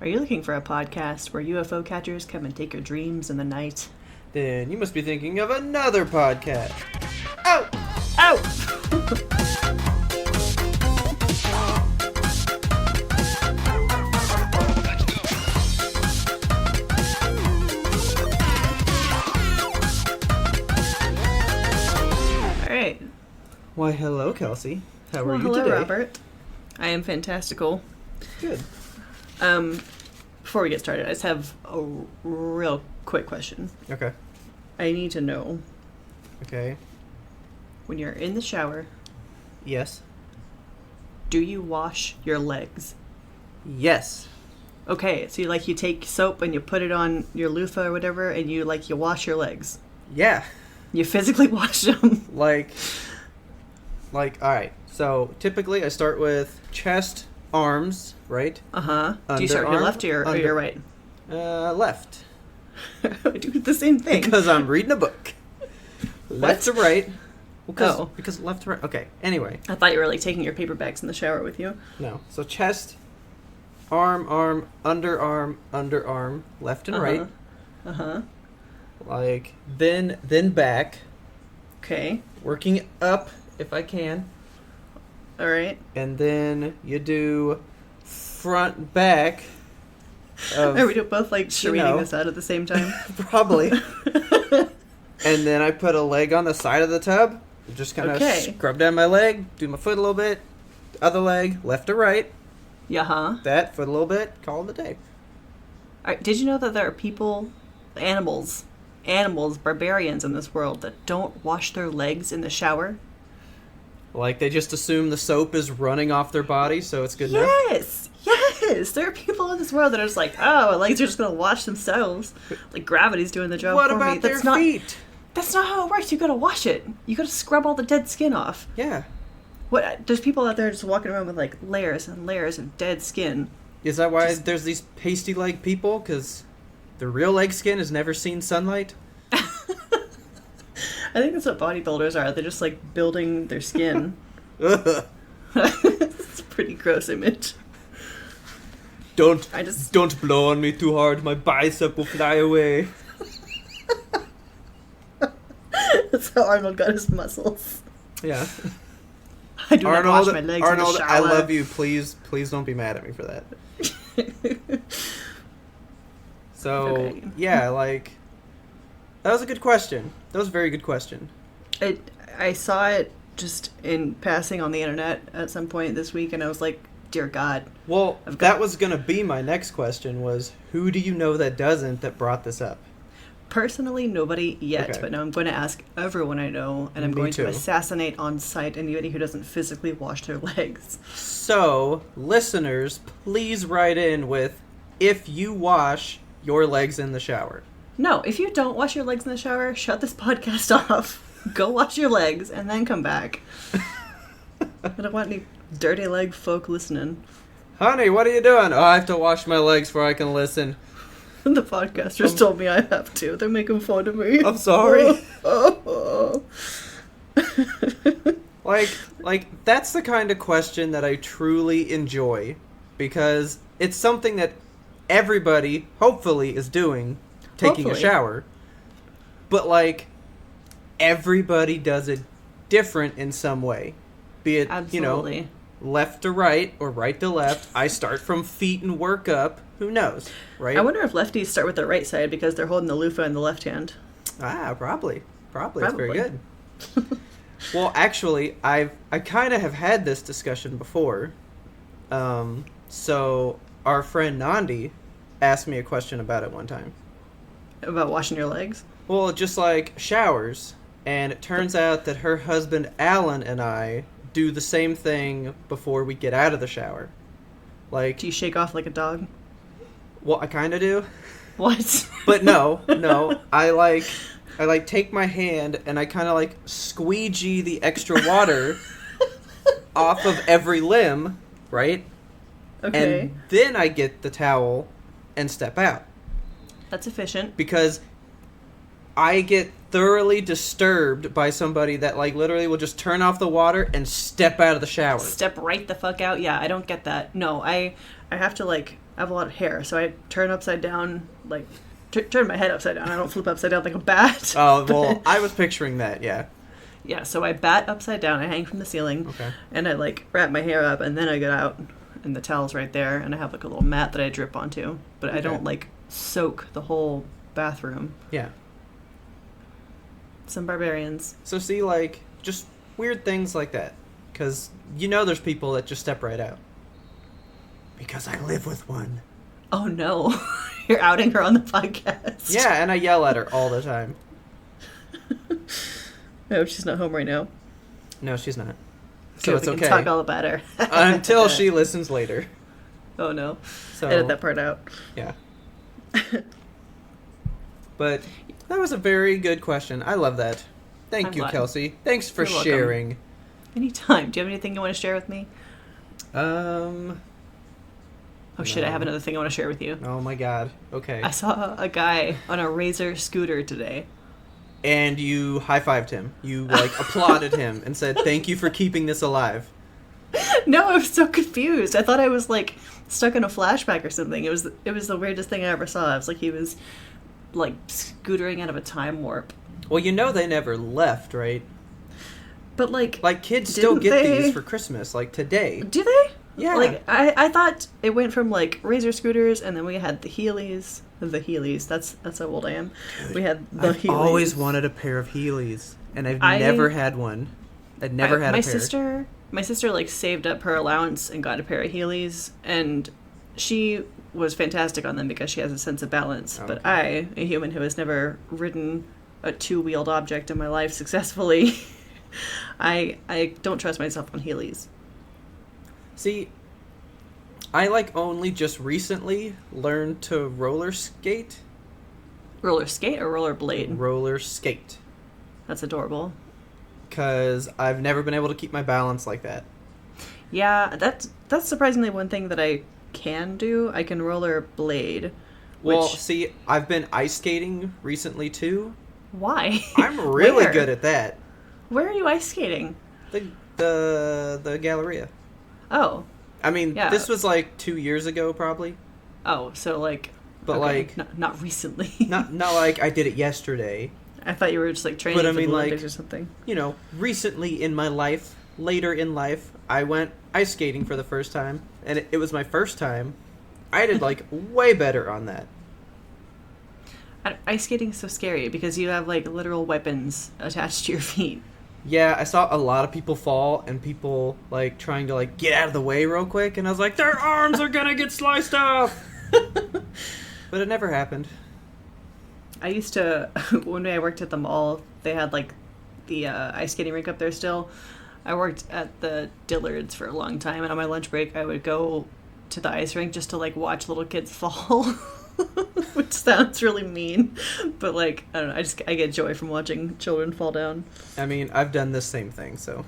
Are you looking for a podcast where UFO catchers come and take your dreams in the night? Then you must be thinking of another podcast. Oh! Ow! Alright. Why, hello, Kelsey. How are you Hello, today? Robert. I am fantastical. Good. Before we get started, I just have a real quick question. Okay. I need to know, Okay. when you're in the shower, Yes. do you wash your legs? Yes. Okay, so you take soap and you put it on your loofah or whatever, and you wash your legs. Yeah. You physically wash them. Like, alright. So, typically I start with chest, arms, right? Uh-huh. Do you start with your Underarm, left or your right? Left. I do the same thing. Because I'm reading a book. Left to right. Oh. Because left to right. Okay, anyway. I thought you were taking your paper bags in the shower with you. No. So chest, arm, underarm, left and right. Uh-huh. Then back, Okay. working up if I can. All right. And then you do front, back. Are we both reading know. this out at the same time? Probably. And then I put a leg on the side of the tub. Just kind of scrub down my leg, do my foot a little bit. Other leg, left to right. Yeah-huh. That, foot a little bit, call it a day. All right, did you know that there are people, animals, barbarians in this world that don't wash their legs in the shower? They just assume the soap is running off their body, so it's good enough? Yes! There are people in this world that are just oh, my legs are just going to wash themselves. Gravity's doing the job What for me. about their feet? That's not how it works. You got to wash it. You got to scrub all the dead skin off. Yeah. There's people out there just walking around with layers and layers of dead skin. Is that why there's these pasty leg people? Because the real leg skin has never seen sunlight? I think that's what bodybuilders are. They're just building their skin. Ugh. It's a pretty gross image. Don't blow on me too hard. My bicep will fly away. That's how Arnold got his muscles. Yeah. I do not wash my legs in the shower. I love you. Please don't be mad at me for that. So, okay. Yeah, that was a good question. That was a very good question. I saw it just in passing on the internet at some point this week, and I was like, dear God. Well, that was going to be my next question was, who do you know that doesn't that brought this up? Personally, nobody yet, Okay. but now I'm going to ask everyone I know, and I'm Me going too. to assassinate on sight anybody who doesn't physically wash their legs. So, listeners, please write in with if you wash your legs in the shower. No, if you don't wash your legs in the shower, shut this podcast off. Go wash your legs, and then come back. I don't want any dirty leg folk listening. Honey, what are you doing? Oh, I have to wash my legs before I can listen. The podcasters told me I have to. They're making fun of me. I'm sorry. Oh. That's the kind of question that I truly enjoy. Because it's something that everybody, hopefully, is doing. Taking a shower. But, everybody does it different in some way. Be it, Absolutely. Left to right or right to left. I start from feet and work up. Who knows, right? I wonder if lefties start with their right side because they're holding the loofah in the left hand. Probably. It's very good. Well, actually, I kind of have had this discussion before. So our friend Nandi asked me a question about it one time. About washing your legs? Well, just showers. And it turns out that her husband Alan and I do the same thing before we get out of the shower. Do you shake off like a dog? Well, I kind of do. What? But no. I take my hand and I kind of squeegee the extra water off of every limb, right? Okay. And then I get the towel and step out. That's efficient. Because I get thoroughly disturbed by somebody that literally will just turn off the water and step out of the shower. Step right the fuck out? Yeah, I don't get that. No, I have to I have a lot of hair, so I turn upside down, like, turn my head upside down. I don't flip upside down like a bat. Oh, well, I was picturing that, yeah. Yeah, so I bat upside down. I hang from the ceiling. Okay. And I, like, wrap my hair up, and then I get out, and the towel's right there, and I have, like, a little mat that I drip onto. But I don't, like, soak the whole bathroom. Yeah. Some barbarians. So see, like, just weird things like that. Because you know there's people that just step right out. Because I live with one. Oh, no. You're outing her on the podcast. Yeah, and I yell at her all the time. I hope she's not home right now. No, she's not. So So it's we okay. can talk all about her. Until she listens later. Oh, no. So, Edit that part out. Yeah. But that was a very good question. I love that. Thank I'm you, glad. Kelsey. Thanks for You're welcome. sharing. Anytime. Do you have anything you want to share with me? Oh, shit, I have No. another thing I want to share with you. Oh my god. Okay. I saw a guy on a Razor scooter today. And you high-fived him. You, like, applauded him and said, thank you for keeping this alive. No, I was so confused. I thought I was, like, stuck in a flashback or something. It was the weirdest thing I ever saw. It was like he was, like, scootering out of a time warp. Well, you know they never left, right? But, like... Like, kids still didn't get they- these for Christmas, like, today. Do they? Yeah. Like, I thought it went from, like, Razor scooters, and then we had the Heelys. The Heelys. That's how old I am. Dude, We had the I've Heelys. always wanted a pair of Heelys, and I've I- never had one. I'd never had a pair. My sister, like, saved up her allowance and got a pair of Heelys, and she was fantastic on them because she has a sense of balance. Okay. But I, a human who has never ridden a two-wheeled object in my life successfully, I don't trust myself on Heelys. See, I, like, only just recently learned to roller skate. Roller skate or roller blade? Roller skate. That's adorable. Because I've never been able to keep my balance like that. Yeah, that's surprisingly one thing that I can do. I can roller blade. Well, Which, see, I've been ice skating recently, too. why? I'm really Where? good at that. Where are you ice skating? The Galleria. Oh. I mean, Yeah. this was, like, 2 years ago, probably. Oh, so, like... But, okay, like... Not recently. Not like I did it yesterday. I thought you were just, like, training But, I for mean, the like, Olympics or something. You know, recently in my life, later in life, I went ice skating for the first time. And it was my first time. I did, like, way better on that. Ice skating is so scary because you have, like, literal weapons attached to your feet. Yeah, I saw a lot of people fall and people, like, trying to, like, get out of the way real quick. And I was like, their arms are gonna get sliced off! But it never happened. I used to, when I worked at the mall, they had, like, the ice skating rink up there still. I worked at the Dillards for a long time, and on my lunch break, I would go to the ice rink just to, like, watch little kids fall. Which sounds really mean, but, like, I don't know, I get joy from watching children fall down. I mean, I've done this same thing, so...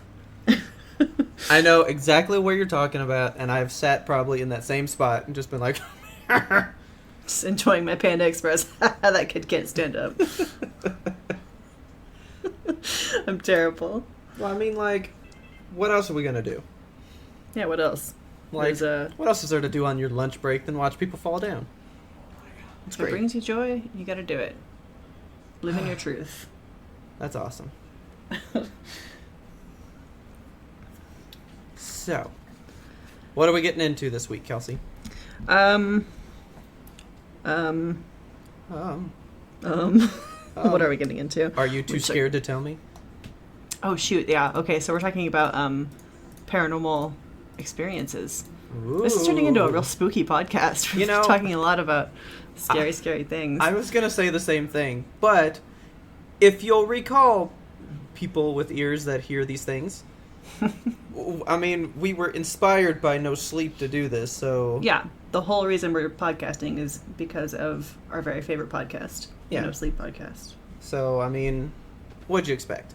I know exactly what you're talking about, and I've sat probably in that same spot and just been like... Just enjoying my Panda Express. That kid can't stand up. I'm terrible. Well, I mean, like, what else are we gonna do? Yeah, what else? Like, There's what else is there to do on your lunch break than watch people fall down? It's if it great. brings you joy, you gotta do it. Live in your truth. That's awesome. So, what are we getting into this week, Kelsey? What are we getting into? Are you too scared to tell me? Oh, shoot, yeah. Okay, so we're talking about paranormal experiences. Ooh. This is turning into a real spooky podcast. We're You know, talking a lot about scary things. I was gonna say the same thing, but if you'll recall, people with ears that hear these things, I mean, we were inspired by no sleep to do this, so... Yeah, the whole reason we're podcasting is because of our very favorite podcast, Yeah. No Sleep Podcast. So, I mean, what'd you expect?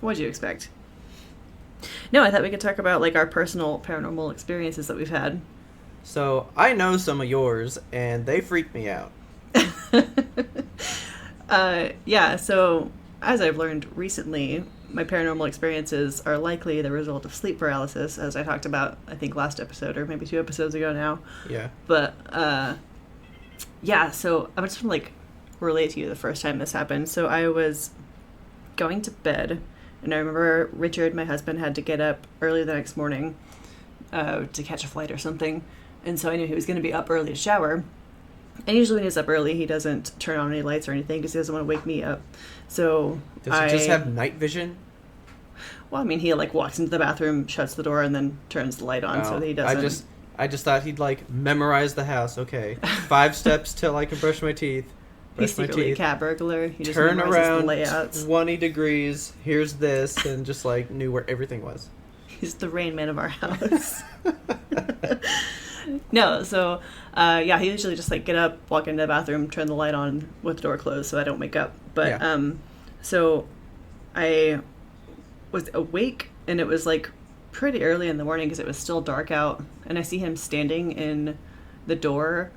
What'd you expect? No, I thought we could talk about, like, our personal paranormal experiences that we've had. So, I know some of yours, and they freak me out. Yeah, so as I've learned recently, my paranormal experiences are likely the result of sleep paralysis, as I talked about, I think, last episode, or maybe 2 episodes ago now. Yeah. But, yeah, so I'm just going to, relate to you the first time this happened. So I was going to bed, and I remember Richard, my husband, had to get up early the next morning to catch a flight or something. And so I knew he was going to be up early to shower. And usually when he's up early, he doesn't turn on any lights or anything because he doesn't want to wake me up. So Does he just have night vision? Well, I mean, he walks into the bathroom, shuts the door, and then turns the light on so that he doesn't... I just thought he'd memorize the house. Okay, 5 steps till I can brush my teeth. He's secretly a cat burglar. He just turn memorizes around the layouts. 20 degrees. Here's this, and just knew where everything was. He's the Rain Man of our house. No, so he usually just get up, walk into the bathroom, turn the light on with the door closed so I don't wake up. But so I was awake, and it was pretty early in the morning because it was still dark out, and I see him standing in the door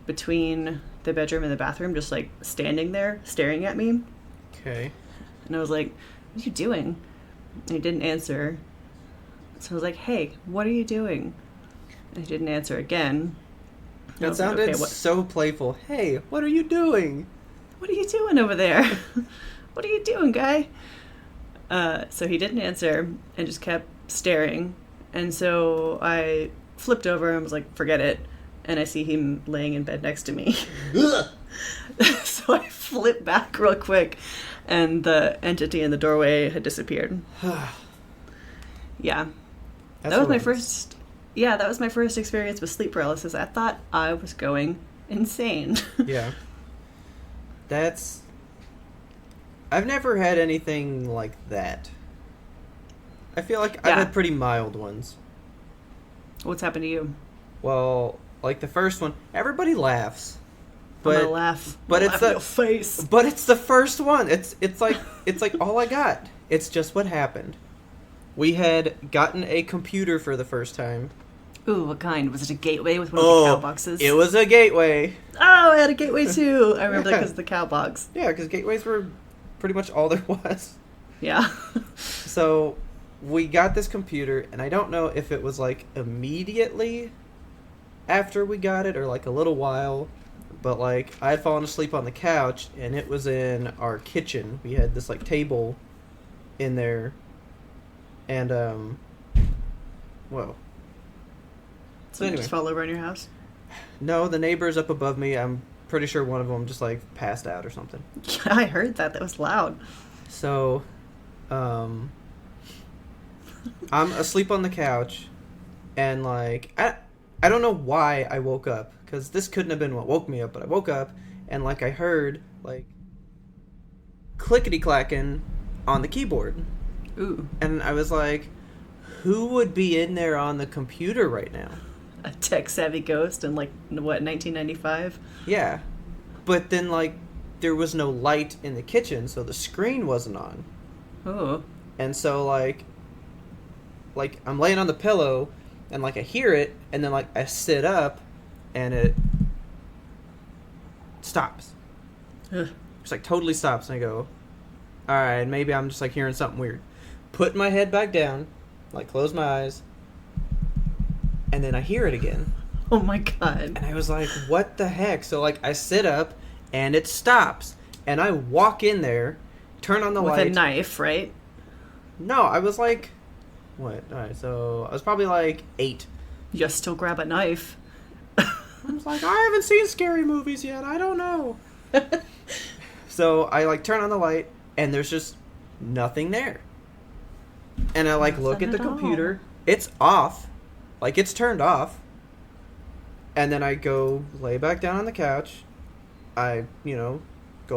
between the bedroom and the bathroom, just standing there staring at me. Okay. And I was like, what are you doing? And he didn't answer. So I was like, hey, what are you doing? And he didn't answer again. That sounded so playful. Hey, what are you doing? What are you doing over there? What are you doing, guy? So he didn't answer and just kept staring. And so I flipped over and was like, forget it. And I see him laying in bed next to me. So I flipped back real quick, and the entity in the doorway had disappeared. Yeah. That was my first... Yeah, that was my first experience with sleep paralysis. I thought I was going insane. Yeah. I've never had anything like that. I feel like I've had pretty mild ones. What's happened to you? Well, the first one, everybody laughs. But I'm gonna laugh. But it's in your face. But it's the first one. It's all I got. It's just what happened. We had gotten a computer for the first time. Ooh, what kind? Was it a Gateway with one of the cow boxes? It was a Gateway. Oh, I had a Gateway too. I remember that because of the cow box. Yeah, because Gateways were pretty much all there was. Yeah. So we got this computer, and I don't know if it was immediately after we got it or a little while, but I had fallen asleep on the couch, and it was in our kitchen. We had this table in there, and whoa. So anyway. Just fall over in your house? No, the neighbors up above me, I'm pretty sure one of them just passed out or something. Yeah, I heard that. That was loud. So, I'm asleep on the couch, and I don't know why I woke up, because this couldn't have been what woke me up, but I woke up, and I heard clickety-clacking on the keyboard. Ooh. And I was like, who would be in there on the computer right now? A tech-savvy ghost in, 1995? Yeah. But then, there was no light in the kitchen, so the screen wasn't on. Oh. And so, I'm laying on the pillow, and, I hear it, and then, I sit up, and it stops. Ugh. Just, totally stops, and I go, alright, maybe I'm just, hearing something weird. Put my head back down, close my eyes, and then I hear it again. Oh my god. And I was like, what the heck? So, I sit up, and it stops, and I walk in there, turn on the light. With a knife, right? No, I was what? Alright, so I was probably 8. You just still grab a knife. I was I haven't seen scary movies yet, I don't know. So I turn on the light, and there's just nothing there. And I look at the computer. It's off. It's turned off. And then I go lay back down on the couch. I, go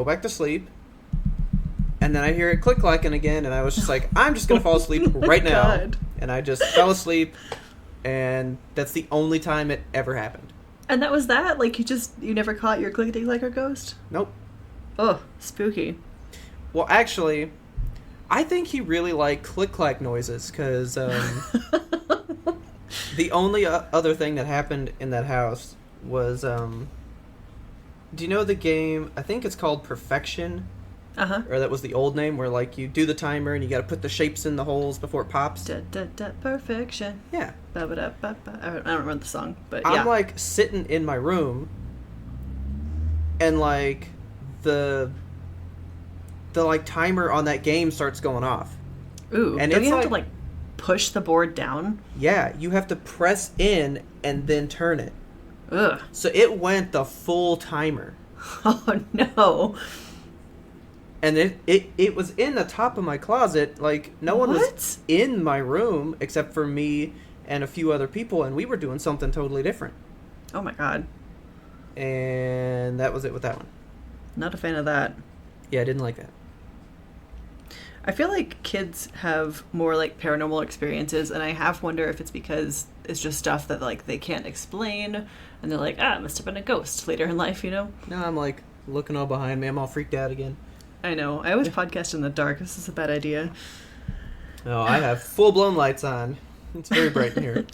back to sleep. And then I hear it click-clacking again, and I was just I'm just going to fall asleep right now. God. And I just fell asleep, and that's the only time it ever happened. And that was that? You never caught your clickety-clacker ghost? Nope. Oh, spooky. Well, actually, I think he really liked click-clack noises, because the only other thing that happened in that house was, do you know the game, I think it's called Perfection, Uh-huh. Or that was the old name, where like you do the timer and you got to put the shapes in the holes before it pops. Da, da, da, perfection. Yeah. Ba, ba, da, ba, ba. I don't remember the song, but yeah. I'm like sitting in my room, and like the like timer on that game starts going off. Ooh, and don't it's you have to like push the board down? Yeah, you have to press in and then turn it. Ugh. So it went the full timer. Oh no. And it was in the top of my closet. Like, no one was in my room except for me and a few other people, and we were doing something totally different. Oh my god. And that was it with that one. Not a fan of that. Yeah, I didn't like that. I feel like kids have more like paranormal experiences, and I half wonder if it's because it's just stuff that like they can't explain, and they're like, it must have been a ghost later in life, you know? No, I'm like looking all behind me. I'm all freaked out again. I know. I always podcast in the dark. This is a bad idea. Oh, I have full-blown lights on. It's very bright in here.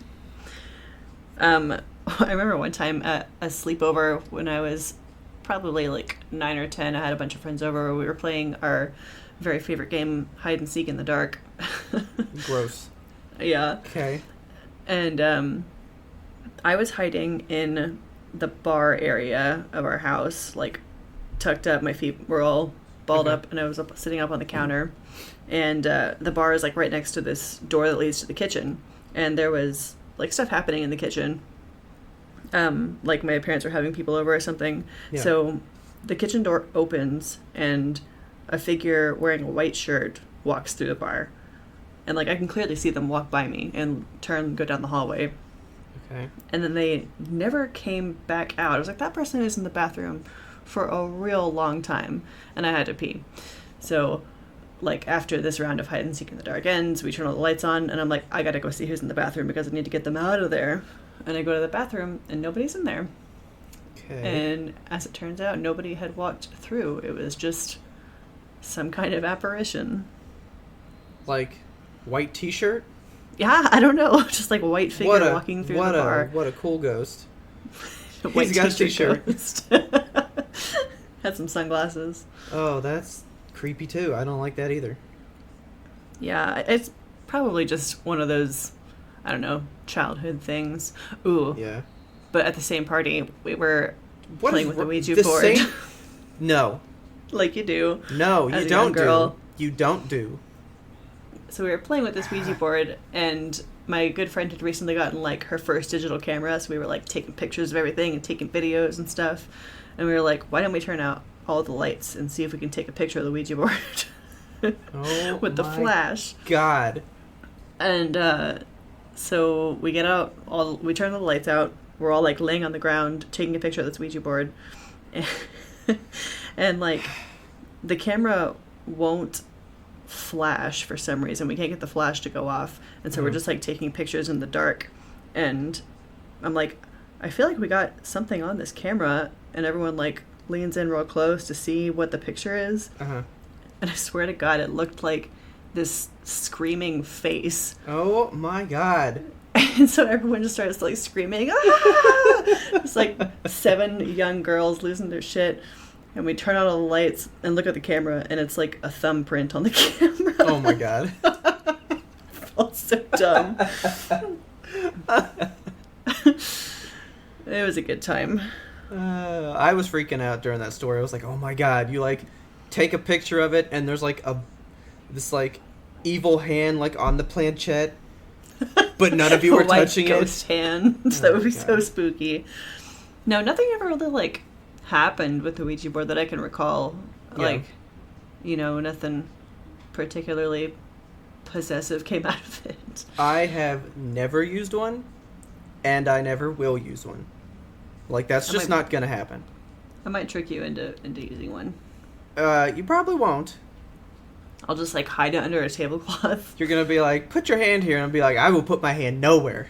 I remember one time at a sleepover when I was probably like 9 or 10. I had a bunch of friends over. We were playing our very favorite game, hide and seek in the dark. Gross. Yeah. Okay. And I was hiding in the bar area of our house, like tucked up. My feet were all balled up, and I was sitting up on the counter. And the bar is like right next to this door that leads to the kitchen. And there was like stuff happening in the kitchen. Like my parents were having people over or something. Yeah. So the kitchen door opens, and a figure wearing a white shirt walks through the bar. And like I can clearly see them walk by me and go down the hallway. Okay. And then they never came back out. I was like, that person is in the bathroom for a real long time, and I had to pee. So like after this round of hide and seek in the dark ends, we turn all the lights on, and I'm like, I gotta go see who's in the bathroom because I need to get them out of there. And I go to the bathroom, and nobody's in there. Okay. And as it turns out, nobody had walked through. It was just some kind of apparition. Like white t-shirt? Yeah, I don't know. Just like a white figure walking through the bar. What a cool ghost. He's got a t-shirt. Had some sunglasses. Oh, that's creepy too. I don't like that either. Yeah, it's probably just one of those, I don't know, childhood things. Ooh. Yeah. But at the same party, we were playing with the Ouija board. Same? No. Like you do. No, you don't do. You don't do. So we were playing with this Ouija board, and my good friend had recently gotten like her first digital camera, so we were like taking pictures of everything and taking videos and stuff. And we were like, why don't we turn out all the lights and see if we can take a picture of the Ouija board with the flash. God. And so we get out, we turn the lights out. We're all like laying on the ground taking a picture of this Ouija board. And like the camera won't flash for some reason. We can't get the flash to go off. And so we're just like taking pictures in the dark. And I'm like, I feel like we got something on this camera. And everyone like leans in real close to see what the picture is. Uh-huh. And I swear to God, it looked like this screaming face. Oh my God. And so everyone just starts like screaming, ah! It's like 7 young girls losing their shit. And we turn on all the lights and look at the camera, and it's like a thumbprint on the camera. Oh my God. I felt so dumb. It was a good time. I was freaking out during that story. I was like, oh my God, you like take a picture of it, and there's like this like evil hand like on the planchette, but none of you were touching ghost hand. That would be so spooky. No, nothing ever really like happened with the Ouija board that I can recall. Like, you know, nothing particularly possessive came out of it. I have never used one, and I never will use one. Like, that's just not gonna happen. I might trick you into using one. You probably won't. I'll just like hide it under a tablecloth. You're gonna be like, put your hand here, and I'll be like, I will put my hand nowhere.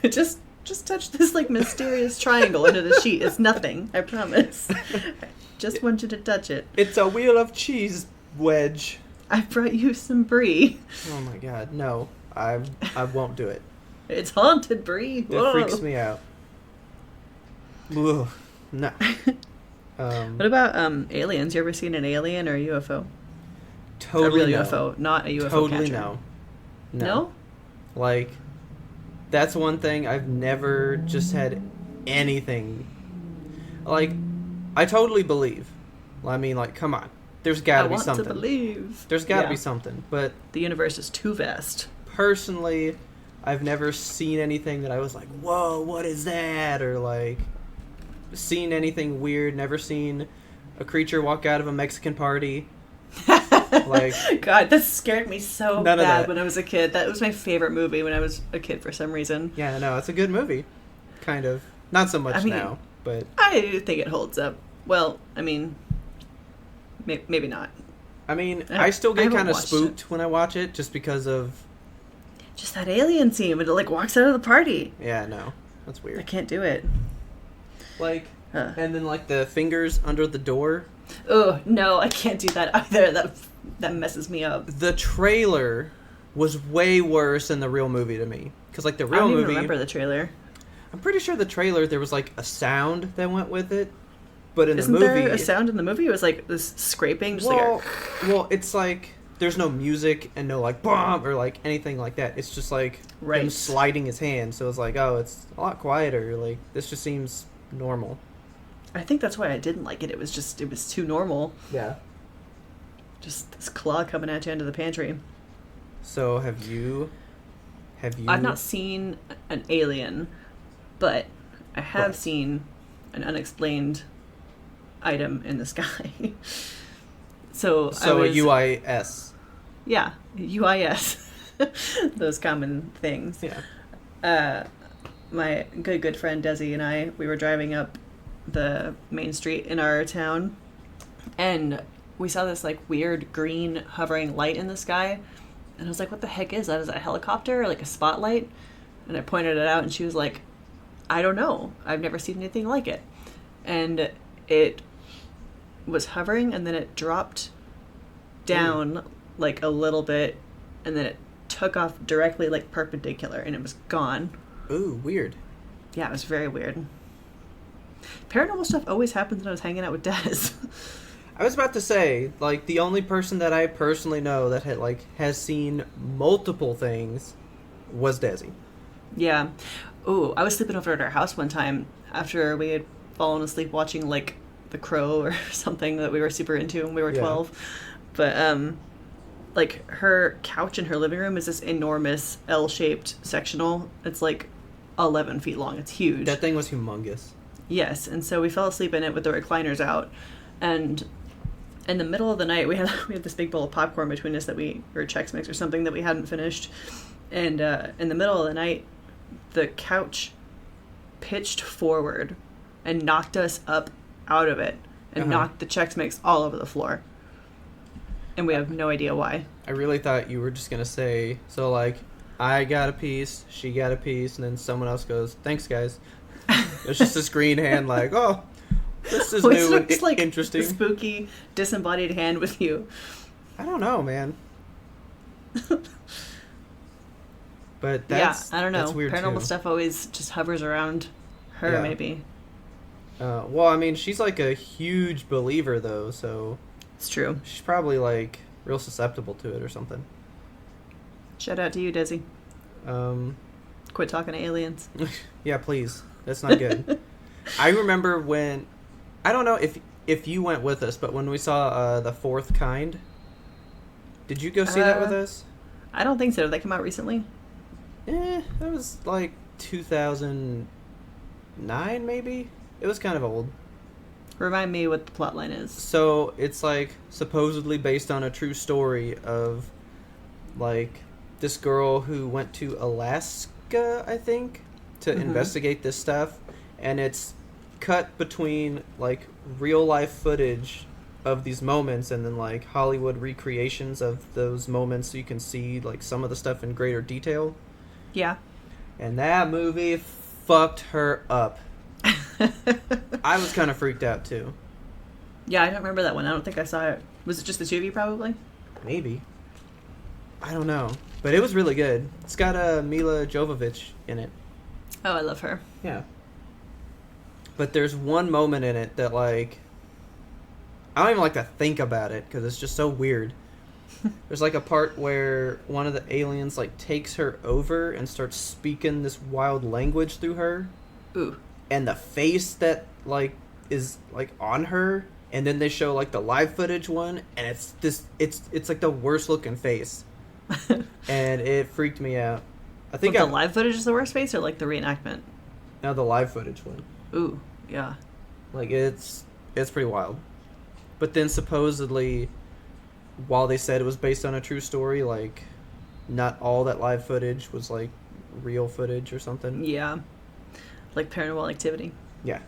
Just touch this like mysterious triangle under the sheet. It's nothing, I promise. I just want you to touch it. It's a wheel of cheese wedge. I brought you some brie. Oh my God, no. I won't do it. It's haunted brie. It freaks me out. Ugh. No. What about aliens? You ever seen an alien or a UFO? Totally a real no. UFO, not a UFO Totally catcher. No? Like, that's one thing I've never just had anything. Like, I totally believe. I mean, like, come on. There's got to be something. I want to believe. There's got to be something. But the universe is too vast. Personally, I've never seen anything that I was like, whoa, what is that? Or, like, seen anything weird. Never seen a creature walk out of a Mexican party. Like, God, that scared me so bad when I was a kid. That was my favorite movie when I was a kid for some reason. Yeah, no, it's a good movie. Kind of. Not so much now, but... I think it holds up. Well, I mean, maybe not. I mean, I still get kind of spooked when I watch it just because of... Just that alien scene when it, like, walks out of the party. Yeah, no. That's weird. I can't do it. Like, and then, like, the fingers under the door. Oh, no, I can't do that either. That messes me up. The trailer was way worse than the real movie to me. Because, like, the real movie... I don't even remember the trailer. I'm pretty sure the trailer, there was, like, a sound that went with it. But in Isn't the movie... there a sound in the movie? It was, like, this scraping. Just well, it's, like, there's no music and no, like, bomb or, like, anything like that. It's just, like, him sliding his hand. So it's like, oh, it's a lot quieter. Like, this just seems normal. I think that's why I didn't like it. It was too normal. Yeah. Just this claw coming at you into the pantry. So have you... I've not seen an alien, but I have seen an unexplained item in the sky. So a UIS. Yeah, UIS. Those common things. Yeah. My good friend Desi and I, we were driving up the main street in our town, and we saw this, like, weird green hovering light in the sky, and I was like, what the heck is that? Is that a helicopter or, like, a spotlight? And I pointed it out, and she was like, I don't know. I've never seen anything like it. And it was hovering, and then it dropped down, like, a little bit, and then it took off directly, like, perpendicular, and it was gone. Ooh, weird. Yeah, it was very weird. Paranormal stuff always happens when I was hanging out with Des. I was about to say, like, the only person that I personally know that has seen multiple things was Desi. Yeah. Ooh, I was sleeping over at our house one time after we had fallen asleep watching, like, The Crow or something that we were super into when we were 12. But, like, her couch in her living room is this enormous L-shaped sectional. It's, like, 11 feet long. It's huge. That thing was humongous. Yes, and so we fell asleep in it with the recliners out, and in the middle of the night we had this big bowl of popcorn between us or Chex Mix or something that we hadn't finished, and in the middle of the night the couch pitched forward and knocked us up out of it and knocked the Chex Mix all over the floor, and we have no idea why. I really thought you were just gonna say, so, like, I got a piece, she got a piece, and then someone else goes, thanks guys. It's just this green hand, like, oh, this is new and like interesting. A spooky, disembodied hand with you. I don't know, man. But that's I don't know. That's weird Paranormal too. stuff always just hovers around her, maybe. Well, I mean, she's like a huge believer, though, so it's true. She's probably like real susceptible to it or something. Shout out to you, Desi. Quit talking to aliens. Yeah, please. That's not good. I remember when, I don't know if you went with us, but when we saw The Fourth Kind, did you go see that with us? I don't think so. Did that come out recently? That was like 2009, maybe? It was kind of old. Remind me what the plot line is. So, it's like supposedly based on a true story of like this girl who went to Alaska, I think, to investigate this stuff, and it's cut between like real life footage of these moments and then like Hollywood recreations of those moments, so you can see like some of the stuff in greater detail. Yeah. And that movie fucked her up. I was kind of freaked out too. Yeah, I don't remember that one. I don't think I saw it. Was it just the two of you, probably? Maybe. I don't know. But it was really good. It's got Mila Jovovich in it. Oh, I love her. Yeah. But there's one moment in it that, like, I don't even like to think about it because it's just so weird. There's like a part where one of the aliens like takes her over and starts speaking this wild language through her. Ooh. And the face that like is like on her, and then they show like the live footage one, and it's like the worst looking face. And it freaked me out. I think the live footage is the worst face, or like the reenactment? No, the live footage one. Ooh, yeah. Like it's pretty wild. But then supposedly, while they said it was based on a true story, like not all that live footage was like real footage or something. Yeah. Like Paranormal Activity. Yeah.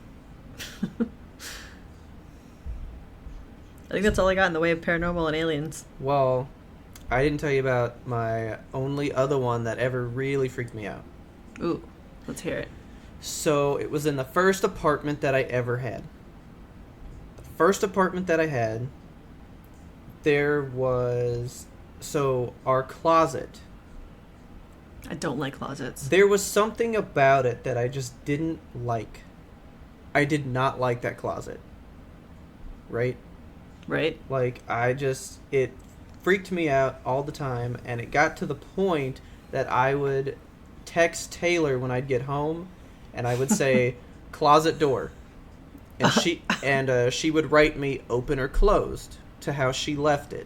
I think that's all I got in the way of paranormal and aliens. Well, I didn't tell you about my only other one that ever really freaked me out. Ooh, let's hear it. So, it was in the first apartment that I ever had. The first apartment that I had, there was... So, our closet. I don't like closets. There was something about it that I just didn't like. I did not like that closet. Right? Right? Like, it freaked me out all the time, and it got to the point that I would text Taylor when I'd get home, and I would say, closet door. And she would write me open or closed to how she left it.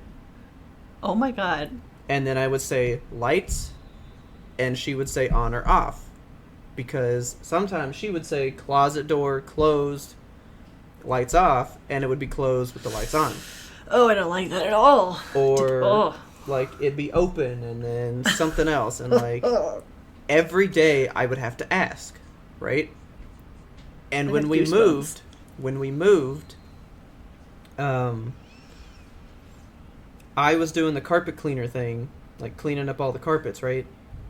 Oh my god. And then I would say lights, and she would say on or off. Because sometimes she would say closet door closed, lights off, and it would be closed with the lights on. Oh, I don't like that at all. Or like it'd be open and then something else, and like every day I would have to ask, right? And when we moved, I was doing the carpet cleaner thing, like cleaning up all the carpets, right?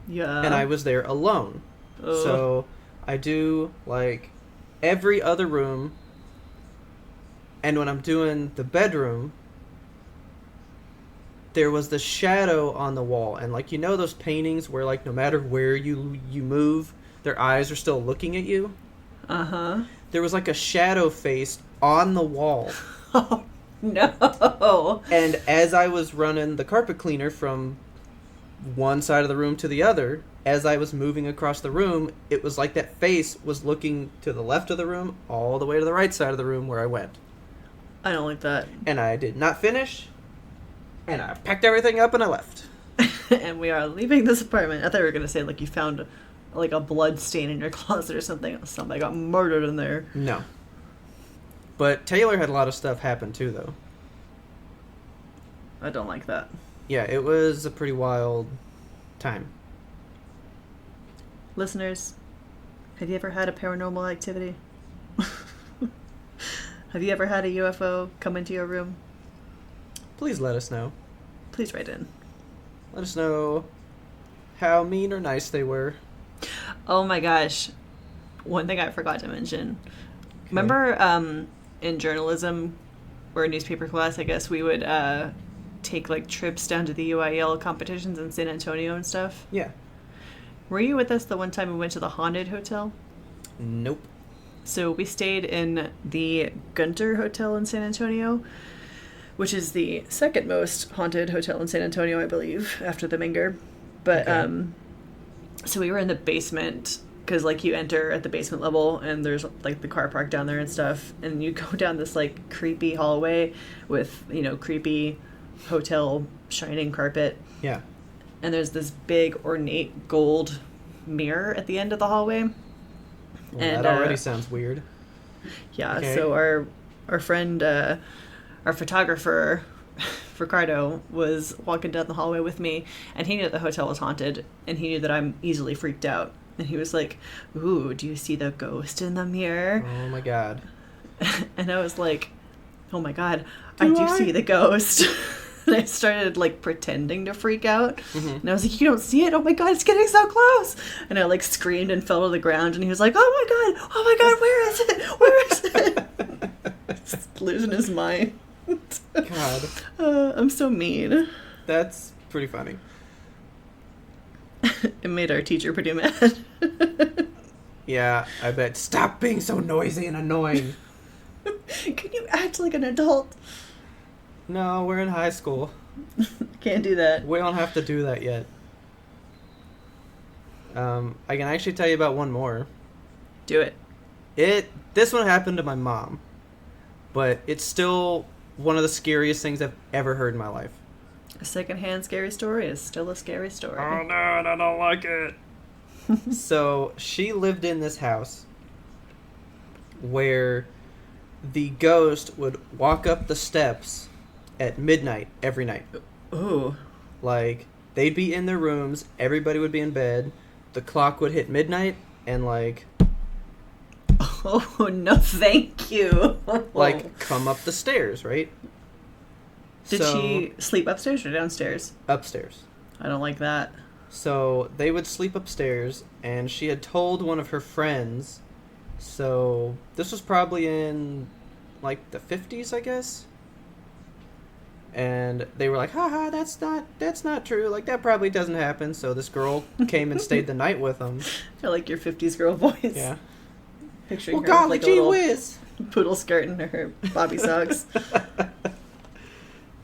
Yeah. And I was there alone. So I do like every other room, and when I'm doing the bedroom, there was the shadow on the wall, and like, you know those paintings where like no matter where you move, their eyes are still looking at you? Uh-huh. There was like a shadow face on the wall. Oh, no. And as I was running the carpet cleaner from one side of the room to the other, as I was moving across the room, it was like that face was looking to the left of the room all the way to the right side of the room where I went. I don't like that. And I did not finish, and I packed everything up and I left. And we are leaving this apartment. I thought you were going to say like you found like a blood stain in your closet or something. Somebody got murdered in there. No. But Taylor had a lot of stuff happen too, though. I don't like that. Yeah, it was a pretty wild time. Listeners, have you ever had a paranormal activity? Have you ever had a UFO come into your room? Please let us know. Please write in. Let us know how mean or nice they were. Oh my gosh. One thing I forgot to mention. Okay. Remember in journalism or newspaper class, I guess, we would take like trips down to the UIL competitions in San Antonio and stuff? Yeah. Were you with us the one time we went to the haunted hotel? Nope. So we stayed in the Gunter Hotel in San Antonio, which is the second most haunted hotel in San Antonio, I believe, after the Minger. But okay. So we were in the basement because like you enter at the basement level and there's like the car park down there and stuff, and you go down this like creepy hallway with, you know, creepy hotel shining carpet. Yeah. And there's this big ornate gold mirror at the end of the hallway. Well, and that already sounds weird. Yeah, okay. So our friend, our photographer, Ricardo, was walking down the hallway with me, and he knew that the hotel was haunted, and he knew that I'm easily freaked out. And he was like, "Ooh, do you see the ghost in the mirror?" Oh my god. And I was like, "Oh my god, I do see the ghost." And I started like pretending to freak out. Mm-hmm. And I was like, "You don't see it? Oh my god, it's getting so close." And I like screamed and fell to the ground, and he was like, "Oh my god, where is it? Where is it?" Just losing his mind. God. I'm so mean. That's pretty funny. It made our teacher pretty mad. Yeah, I bet. Stop being so noisy and annoying. Can you act like an adult? No, we're in high school. Can't do that. We don't have to do that yet. I can actually tell you about one more. Do it. This one happened to my mom, but it's still one of the scariest things I've ever heard in my life. A secondhand scary story is still a scary story. Oh no, I don't like it. So she lived in this house where the ghost would walk up the steps at midnight every night. Ooh. Like, they'd be in their rooms, everybody would be in bed, the clock would hit midnight, and like... Oh, no thank you. Like, come up the stairs, right? Did she sleep upstairs or downstairs? Upstairs. I don't like that. So they would sleep upstairs, and she had told one of her friends. So this was probably in like the 50s, I guess. And they were like, haha, that's not true. Like, that probably doesn't happen. So this girl came and stayed the night with them. I like your 50s girl voice. Yeah. Picturing her golly, with like a gee little whiz. poodle skirt and her bobby socks.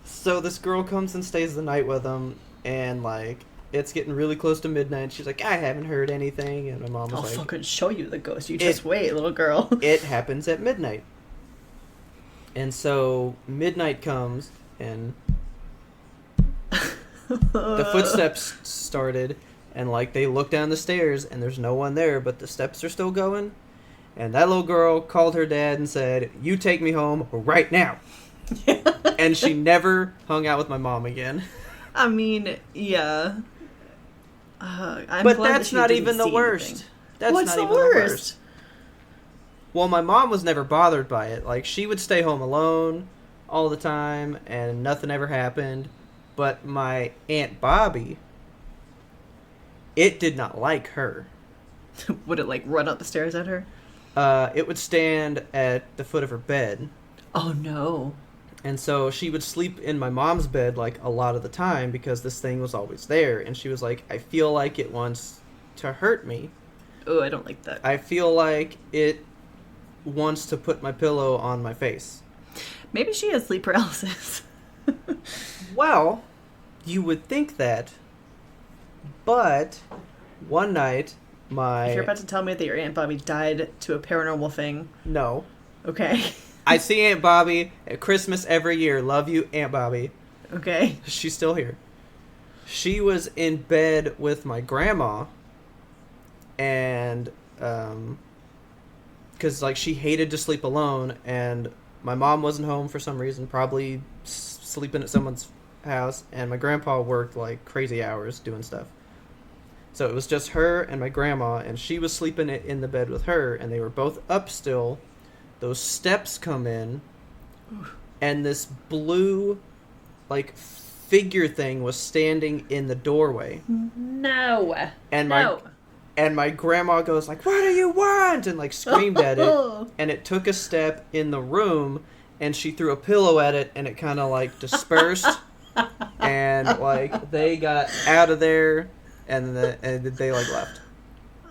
So this girl comes and stays the night with them, and like, it's getting really close to midnight. She's like, I haven't heard anything. And my mom was I'll like, fucking show you the ghost. You just wait, little girl. It happens at midnight. And so midnight comes, and the footsteps started, and like, they look down the stairs, and there's no one there, but the steps are still going. And that little girl called her dad and said, you take me home right now. And she never hung out with my mom again. I mean, yeah. But that's not even the worst. That's What's not the even worst? Well, my mom was never bothered by it. Like, she would stay home alone all the time, and nothing ever happened. But my Aunt Bobby, it did not like her. Would it, like, run up the stairs at her? It would stand at the foot of her bed. Oh, no. And so she would sleep in my mom's bed, like, a lot of the time because this thing was always there. And she was like, I feel like it wants to hurt me. Oh, I don't like that. I feel like it wants to put my pillow on my face. Maybe she has sleep paralysis. Well, you would think that. But one night, If you're about to tell me that your Aunt Bobby died to a paranormal thing... No. Okay. I see Aunt Bobby at Christmas every year. Love you, Aunt Bobby. Okay. She's still here. She was in bed with my grandma, and because like, she hated to sleep alone, and my mom wasn't home for some reason, probably sleeping at someone's house, and my grandpa worked like crazy hours doing stuff. So it was just her and my grandma, and she was sleeping in the bed with her, and they were both up still. Those steps come in, and this blue, like, figure thing was standing in the doorway. No. And my grandma goes like, what do you want? And like, screamed at it. And it took a step in the room, and she threw a pillow at it, and it kind of like dispersed. And like, they got out of there, and they like left.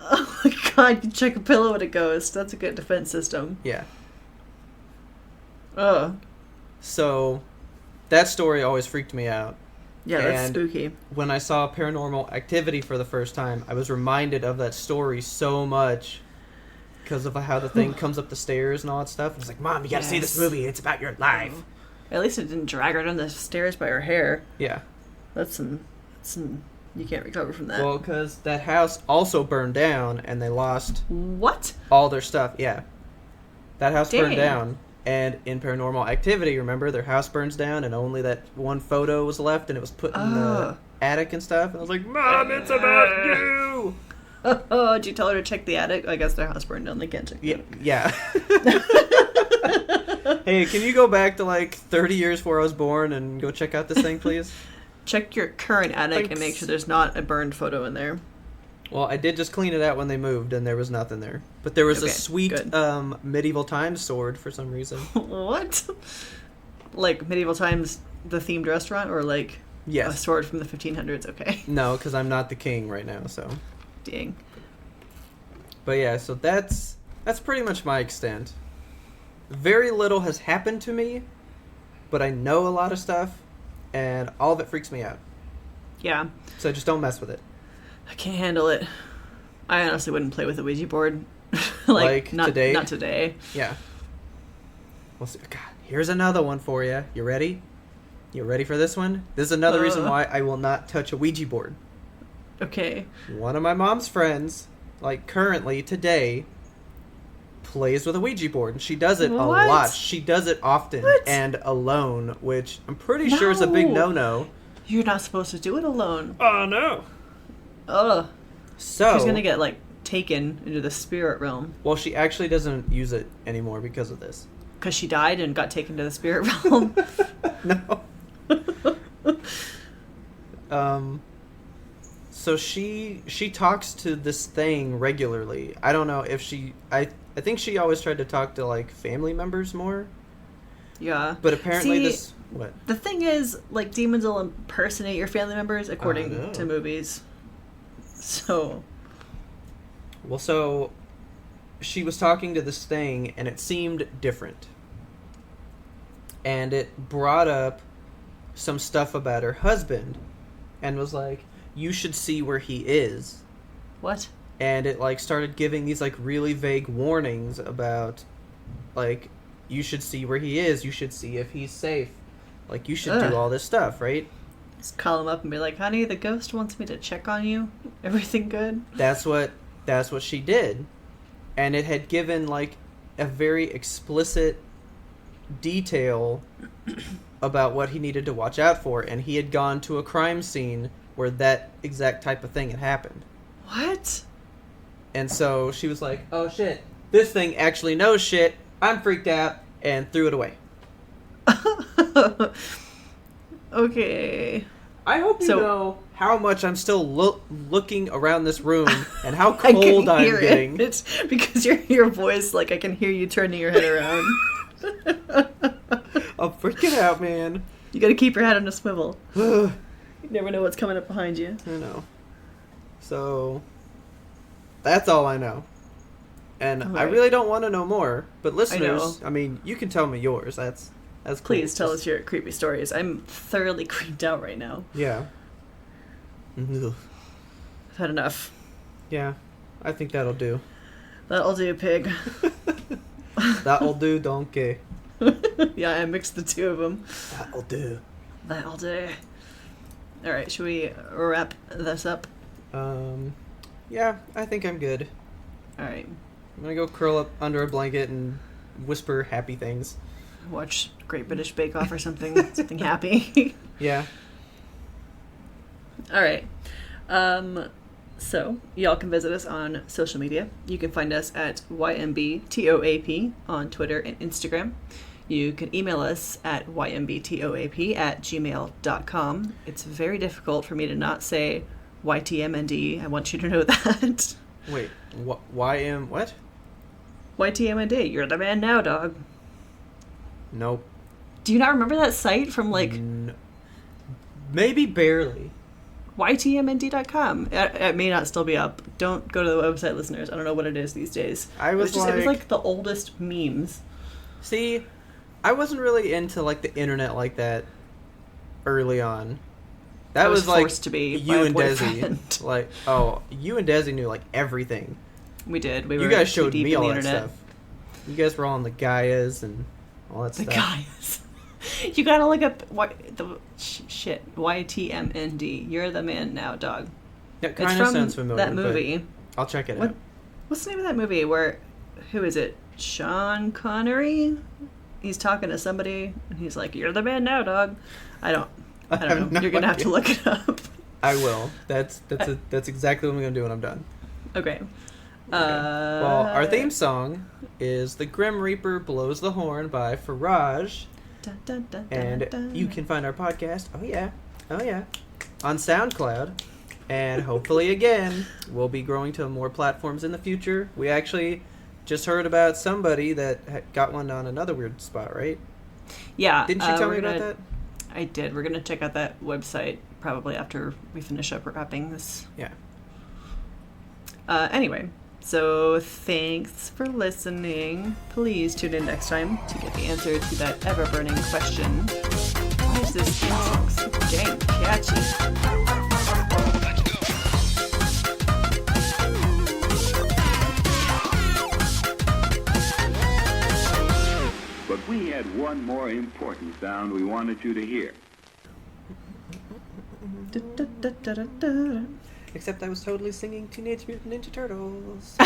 Oh my god, you check a pillow at a ghost. That's a good defense system. Yeah. Ugh. So, that story always freaked me out. Yeah, that's And spooky. when I saw Paranormal Activity for the first time, I was reminded of that story so much because of how the thing comes up the stairs and all that stuff. And it's like, Mom, you gotta see this movie. It's about your life. At least it didn't drag her down the stairs by her hair. Yeah. That's some you can't recover from that. Well, because that house also burned down, and they lost What? all their stuff. Yeah. That house burned Dang. down. And in Paranormal Activity, remember, their house burns down, and only that one photo was left, and it was put in the attic and stuff. And I was like, Mom, it's about you! Oh, did you tell her to check the attic? I guess their house burned down. They can't check the attic. Yeah. Hey, can you go back to like 30 years before I was born and go check out this thing, please? Check your current attic Thanks. and make sure there's not a burned photo in there. Well, I did just clean it out when they moved, and there was nothing there. But there was a sweet medieval times sword for some reason. What? Like medieval times, the themed restaurant, or like a sword from the 1500s? Okay. No, because I'm not the king right now, so. Dang. But yeah, so that's pretty much my extent. very little has happened to me, but I know a lot of stuff, and all of it freaks me out. Yeah. So just don't mess with it. I can't handle it. I honestly wouldn't play with a Ouija board. Like not today? Not today. Yeah. We'll see. God, here's another one for you. You ready? You ready for this one? This is another reason why I will not touch a Ouija board. Okay. One of my mom's friends, like currently today, plays with a Ouija board, and she does it a lot. She does it often and alone, which I'm pretty sure is a big no-no. You're not supposed to do it alone. Oh no. Ugh. So she's gonna get like taken into the spirit realm. Well, she actually doesn't use it anymore because of this. Because she died and got taken to the spirit realm. No. So she talks to this thing regularly. I don't know if I think she always tried to talk to like family members more. Yeah. But apparently what? The thing is, like, demons will impersonate your family members according to movies. So so she was talking to this thing and it seemed different. And it brought up some stuff about her husband and was like, you should see where he is. What? And it like started giving these like really vague warnings about like, you should see where he is, you should see if he's safe, like you should do all this stuff, right? Just call him up and be like, honey, the ghost wants me to check on you, everything good? That's what she did. And it had given like a very explicit detail about what he needed to watch out for, and he had gone to a crime scene where that exact type of thing had happened. What? And so she was like, oh shit, this thing actually knows shit, I'm freaked out, and threw it away. Okay. I hope you know how much I'm still looking around this room and how cold I'm getting. It's because your voice, like, I can hear you turning your head around. I'm freaking out, man. You gotta keep your head on a swivel. You never know what's coming up behind you. I know. So, that's all I know. And I really don't want to know more. But listeners, I mean, you can tell me yours. That's cool. Please tell us your creepy stories. I'm thoroughly creeped out right now. Yeah. I've had enough. Yeah, I think that'll do. That'll do, pig. That'll do, donkey. Yeah, I mixed the two of them. That'll do. That'll do. All right, should we wrap this up? Yeah, I think I'm good. All right. I'm gonna go curl up under a blanket and whisper happy things. Watch Great British Bake Off or something. Something happy. Yeah. All right. So, y'all can visit us on social media. You can find us at YMBTOAP on Twitter and Instagram. You can email us at ymbtoap@gmail.com. It's very difficult for me to not say YTMND. I want you to know that. Wait, what? YTMND. You're the man now, dog. Nope. Do you not remember that site from, like... Maybe barely. YTMND.com. It may not still be up. Don't go to the website, listeners. I don't know what it is these days. It was like the oldest memes. See, I wasn't really into like the internet like that early on. That was like forced to be you and Desi. Like, you and Desi knew like everything. We did. You guys showed me all that stuff. You guys were all on the Gaias and all that stuff. The Gaias. You gotta look up YTMND. You're the man now, dog. That kind of sounds familiar. That movie. I'll check it out. What's the name of that movie? Who is it? Sean Connery? He's talking to somebody, and he's like, "You're the man now, dog." I don't know. No You're gonna have to look it up. I will. That's exactly what I'm gonna do when I'm done. Okay. Well, our theme song is "The Grim Reaper Blows the Horn" by Faraj. Dun, dun, dun, And dun. you can find our podcast, oh yeah, on SoundCloud. And hopefully, again, we'll be growing to more platforms in the future. We actually just heard about somebody that got one on another weird spot, right? Yeah. Didn't you tell me about that? I did. We're going to check out that website probably after we finish up wrapping this. Yeah. Anyway, So thanks for listening. Please tune in next time to get the answer to that ever-burning question. Why is this theme song so dang catchy? But we had one more important sound we wanted you to hear. Except I was totally singing Teenage Mutant Ninja Turtles.